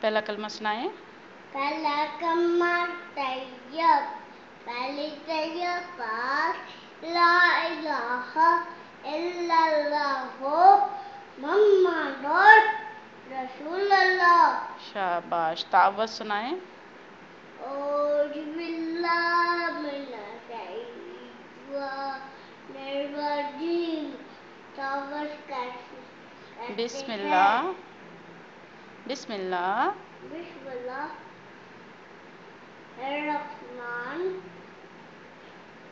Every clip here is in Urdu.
پہلا کلمہ سنائیں۔ پہلا کلمہ طیب، پہلی طیب پاک، لا الہ الا اللہ محمد رسول اللہ۔ شاباش، تعوذ سنائیں۔ اعوذ باللہ من الشیطان الرجیم۔ تعوذ کہتے بسم ہیں اللہ، بسم اللہ بسم اللہ الرحمن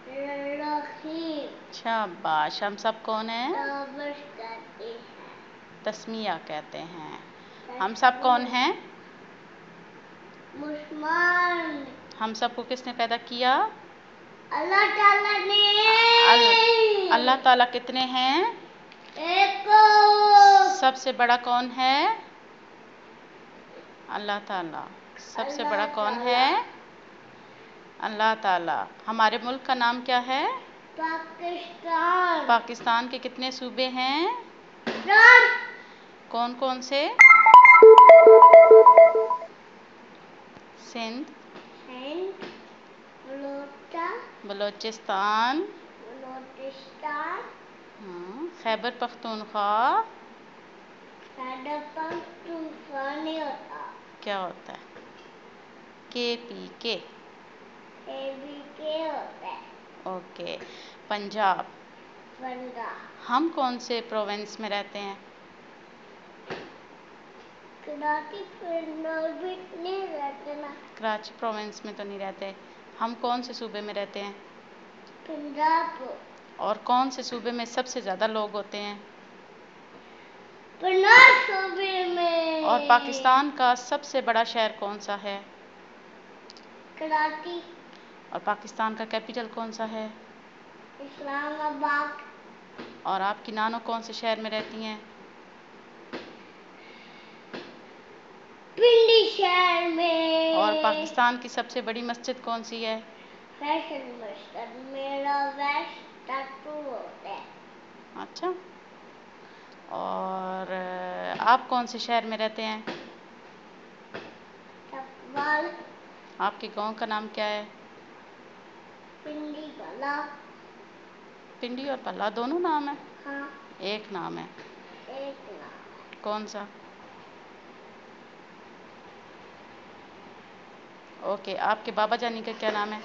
الرحیم۔ شاباش، ہم سب کون ہیں؟ تعوذ کہتے ہیں، تسمیہ کہتے ہیں۔ ہم سب کون ہیں؟ مسلمان۔ ہم سب کو کس نے پیدا کیا؟ اللہ تعالیٰ نے۔ اللہ تعالیٰ کتنے ہیں؟ ایک۔ سب سے بڑا کون ہے؟ اللہ تعالیٰ۔ سب سے بڑا کون ہے؟ اللہ تعالیٰ۔ ہمارے ملک کا نام کیا ہے؟ پاکستان۔ پاکستان کے کتنے صوبے ہیں؟ 4۔ کون کون سے؟ سندھ، بلوچستان، خیبر پختونخوا۔ خیبر پختونخوا نہیں ہوتا۔ کیا ہوتا ہے؟ KPK۔ KPK ہوتا ہے۔ اوکے۔ پنجاب۔ پنجاب۔ ہم کون سے پروونس میں رہتے ہیں؟ کراچی پروونس نہیں رہتے نا۔ کراچی پروونس میں تو نہیں رہتے۔ ہم کون سے صوبے میں رہتے ہیں؟ پنجاب۔ اور کون سے صوبے میں سب سے زیادہ لوگ ہوتے ہیں؟ پنجاب صوبے میں۔ اور پاکستان کا سب سے بڑا شہر کون سا ہے؟ کراچی۔ اور پاکستان کا کیپٹل کون سا ہے؟ اسلام آباد۔ اور آپ کی نانو کون سے شہر میں رہتی ہیں؟ پنڈی شہر میں۔ اور پاکستان کی سب سے بڑی مسجد کون سی ہے؟ فیصل مسجد، میرا ویسٹ ٹاٹو ہوتا ہے۔ اچھا۔ اور آپ کون سے شہر میں رہتے ہیں؟ چکوال۔ آپ کے گاؤں کا نام کیا ہے؟ پنڈی بلا۔ پنڈی اور پلا دونوں نام ہیں؟ ہاں۔ ایک نام ہے۔ ایک نام۔ کون سا؟ اوکے، آپ کے بابا جانی کا کیا نام ہے؟